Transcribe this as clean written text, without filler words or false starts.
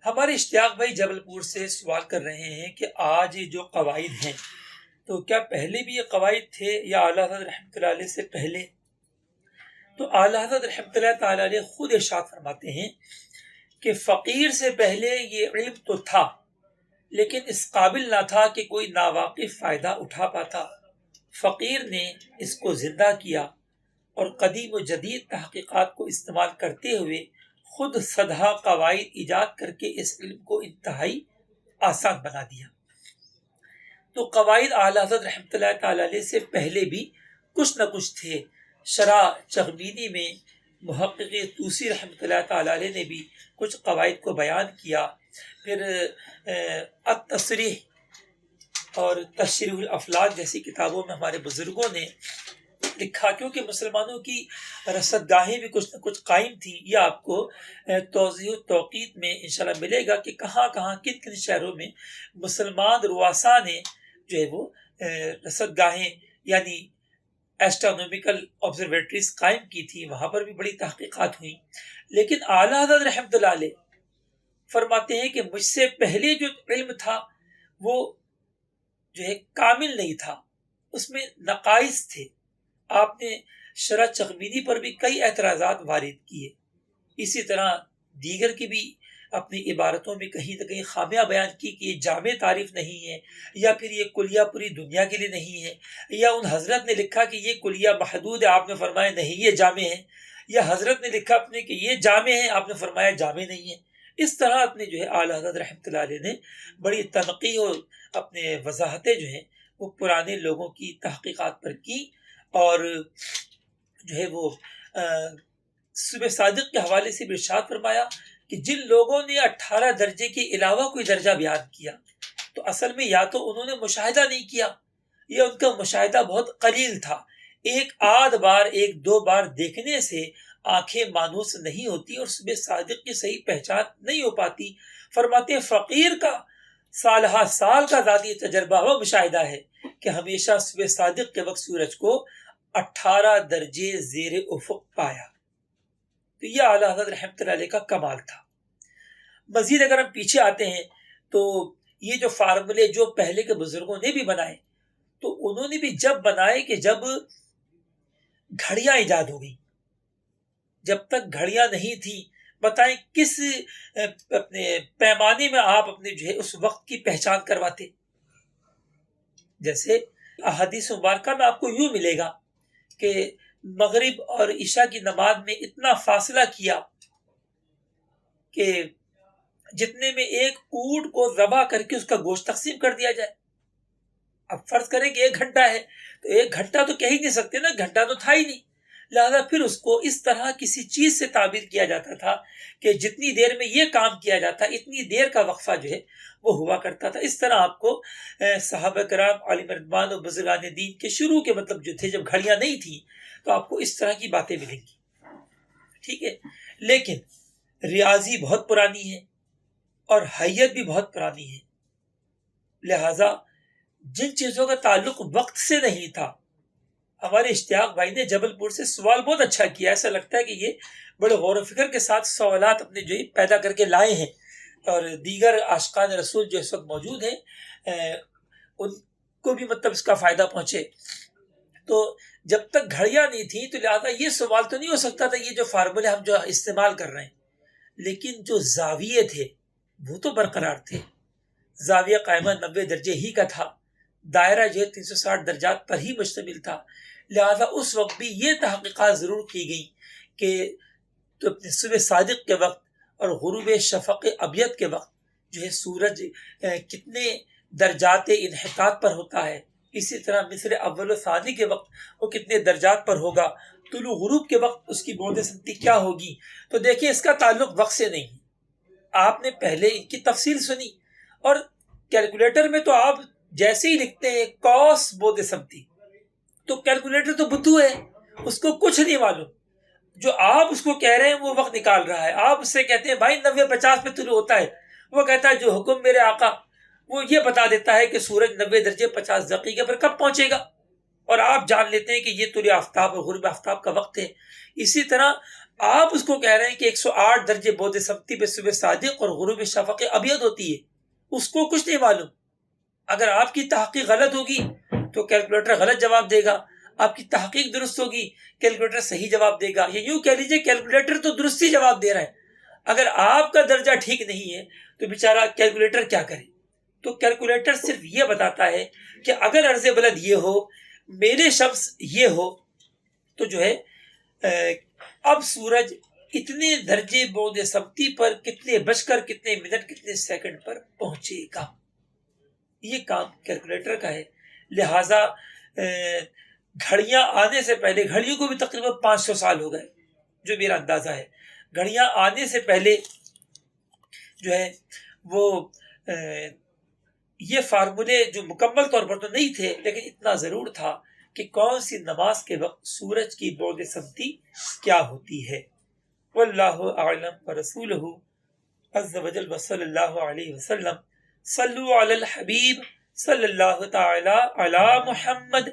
ہمارے اشتیاق بھائی جبل پور سے سوال کر رہے ہیں کہ آج جو قواعد ہیں تو کیا پہلے بھی یہ قواعد تھے یا اعلیٰ حضرت رحمۃ اللہ علیہ سے پہلے؟ تو اعلیٰ حضرت رحمۃ اللہ تعالی علیہ خود ارشاد فرماتے ہیں کہ فقیر سے پہلے یہ علم تو تھا، لیکن اس قابل نہ تھا کہ کوئی ناواقف فائدہ اٹھا پاتا۔ فقیر نے اس کو زندہ کیا اور قدیم و جدید تحقیقات کو استعمال کرتے ہوئے خود صدہا قواعد ایجاد کر کے اس علم کو انتہائی آسان بنا دیا۔ تو قواعد اعلیٰ حضرت رحمۃ اللہ تعالی علیہ سے پہلے بھی کچھ نہ کچھ تھے۔ شرح چغمینی میں محقق طوسی رحمۃ اللہ تعالی علیہ نے بھی کچھ قواعد کو بیان کیا۔ پھر التصریح اور تشریح الافلاک جیسی کتابوں میں ہمارے بزرگوں نے لکھا، کیونکہ مسلمانوں کی رصد گاہیں بھی کچھ نہ کچھ قائم تھیں۔ یہ آپ کو توضیح و توقیت میں انشاءاللہ ملے گا کہ کہاں کہاں کن کن شہروں میں مسلمان رؤساء نے جو ہے وہ رصد گاہیں یعنی ایسٹرونومیکل آبزرویٹریز قائم کی تھی، وہاں پر بھی بڑی تحقیقات ہوئیں۔ لیکن اعلیٰ حضرت رحمۃ اللہ علیہ فرماتے ہیں کہ مجھ سے پہلے جو علم تھا وہ جو ہے کامل نہیں تھا، اس میں نقائص تھے۔ آپ نے شرح چغمینی پر بھی کئی اعتراضات وارد کیے، اسی طرح دیگر کی بھی اپنی عبارتوں میں کہیں نہ کہیں خامیاں بیان کی کہ یہ جامع تعریف نہیں ہے، یا پھر یہ کلیہ پوری دنیا کے لیے نہیں ہے، یا ان حضرت نے لکھا کہ یہ کلیہ محدود ہے، آپ نے فرمایا نہیں یہ جامع ہے، یا حضرت نے لکھا اپنے کہ یہ جامع ہے، آپ نے فرمایا جامع نہیں ہے۔ اس طرح اپنے جو ہے اعلیٰ حضرت رحمۃ اللہ علیہ نے بڑی تنقیح اور اپنے وضاحتیں جو ہیں وہ پرانے لوگوں کی تحقیقات پر کی، اور جو ہے وہ صبح صادق کے حوالے سے بھی ارشاد فرمایا کہ جن لوگوں نے 18 درجے کے علاوہ کوئی درجہ بیان کیا تو اصل میں یا تو انہوں نے مشاہدہ نہیں کیا یا ان کا مشاہدہ بہت قلیل تھا۔ ایک آدھ بار ایک دو بار دیکھنے سے آنکھیں مانوس نہیں ہوتی اور صبح صادق کی صحیح پہچان نہیں ہو پاتی۔ فرماتے ہیں فقیر کا سالہ سال کا ذاتی تجربہ و مشاہدہ ہے کہ ہمیشہ صبح صادق کے وقت سورج کو 18 درجے زیر افق پایا۔ تو یہ اعلیٰ حضرت رحمۃ اللہ علیہ کا کمال تھا۔ مزید اگر ہم پیچھے آتے ہیں تو یہ جو فارمولے جو پہلے کے بزرگوں نے بھی بنائے تو انہوں نے بھی جب بنائے کہ جب گھڑیاں ایجاد ہو گئی۔ جب تک گھڑیاں نہیں تھیں، بتائیں کس اپنے پیمانے میں آپ اپنے جو ہے اس وقت کی پہچان کرواتے۔ جیسے احادیث مبارکہ میں آپ کو یوں ملے گا کہ مغرب اور عشاء کی نماز میں اتنا فاصلہ کیا کہ جتنے میں ایک اونٹ کو ذبح کر کے اس کا گوشت تقسیم کر دیا جائے۔ اب فرض کریں کہ 1 گھنٹہ ہے تو 1 گھنٹہ تو کہہ ہی نہیں سکتے نا، گھنٹہ تو تھا ہی نہیں، لہذا پھر اس کو اس طرح کسی چیز سے تعبیر کیا جاتا تھا کہ جتنی دیر میں یہ کام کیا جاتا اتنی دیر کا وقفہ جو ہے وہ ہوا کرتا تھا۔ اس طرح آپ کو صحابہ کرام عالم رضوان اور بزرگان دین کے شروع کے مطلب جو تھے جب گھڑیاں نہیں تھیں تو آپ کو اس طرح کی باتیں ملیں گی، ٹھیک ہے۔ لیکن ریاضی بہت پرانی ہے اور حیت بھی بہت پرانی ہے، لہذا جن چیزوں کا تعلق وقت سے نہیں تھا، ہمارے اشتیاق بھائی نے جبل پور سے سوال بہت اچھا کیا، ایسا لگتا ہے کہ یہ بڑے غور و فکر کے ساتھ سوالات اپنے جو پیدا کر کے لائے ہیں، اور دیگر عاشقان رسول جو اس وقت موجود ہیں ان کو بھی مطلب اس کا فائدہ پہنچے۔ تو جب تک گھڑیاں نہیں تھیں تو لہٰذا یہ سوال تو نہیں ہو سکتا تھا یہ جو فارمولے ہم جو استعمال کر رہے ہیں، لیکن جو زاویے تھے وہ تو برقرار تھے۔ زاویہ قائمہ 90 درجے ہی کا تھا، دائرہ جو ہے 360 درجات پر ہی مشتمل تھا، لہذا اس وقت بھی یہ تحقیقات ضرور کی گئی کہ تو اپنے صبح صادق کے وقت اور غروب شفق ابیض کے وقت جو ہے سورج کتنے درجات انحطاط پر ہوتا ہے، اسی طرح مصر اول و ثانی کے وقت وہ کتنے درجات پر ہوگا، طلوع غروب کے وقت اس کی بعد سمتی کیا ہوگی۔ تو دیکھیں اس کا تعلق وقت سے نہیں، آپ نے پہلے ان کی تفصیل سنی، اور کیلکولیٹر میں تو آپ جیسے ہی لکھتے ہیں کوس بعد سمتی، تو کیلکولیٹر تو بدھو ہے، اس کو کچھ نہیں معلوم، جو آپ اس کو کہہ رہے ہیں وہ وقت نکال رہا ہے۔ آپ اس سے کہتے ہیں بھائی 90-50 پہ طلوع ہوتا ہے، وہ کہتا ہے جو حکم میرے آقا، وہ یہ بتا دیتا ہے کہ سورج 90 درجے 50 دقیقے پر کب پہنچے گا، اور آپ جان لیتے ہیں کہ یہ طلوع آفتاب اور غروب آفتاب کا وقت ہے۔ اسی طرح آپ اس کو کہہ رہے ہیں کہ 108 درجے بود سمتی پہ صبح صادق اور غروب شفق ابیض ہوتی ہے، اس کو کچھ نہیں معلوم. اگر آپ کی تحقیق غلط ہوگی تو کیلکولیٹر غلط جواب دے گا، آپ کی تحقیق درست ہوگی کیلکولیٹر صحیح جواب دے گا. یا یوں کہہ لیجیے کیلکولیٹر تو درست ہی جواب دے رہا ہے، اگر آپ کا درجہ ٹھیک نہیں ہے تو بیچارہ کیلکولیٹر کیا کرے. تو کیلکولیٹر صرف یہ بتاتا ہے کہ اگر عرض بلد یہ ہو، میرے شمس یہ ہو، تو جو ہے اب سورج اتنے درجے بعد سمتی پر کتنے بج کر کتنے منٹ کتنے سیکنڈ پر پہنچے گا. یہ کام کیلکولیٹر کا ہے. لہذا گھڑیاں آنے سے پہلے، گھڑیوں کو بھی تقریباً 500 سال ہو گئے جو میرا اندازہ ہے، گھڑیاں آنے سے پہلے جو ہے وہ یہ فارمولے جو مکمل طور پر تو نہیں تھے لیکن اتنا ضرور تھا کہ کون سی نماز کے وقت سورج کی بعد سمتی کیا ہوتی ہے. واللہ اعلم ورسولہ عز وجل وصلی اللہ علیہ وسلم. صلو علی الحبیب صلی اللہ تعالی علی محمد.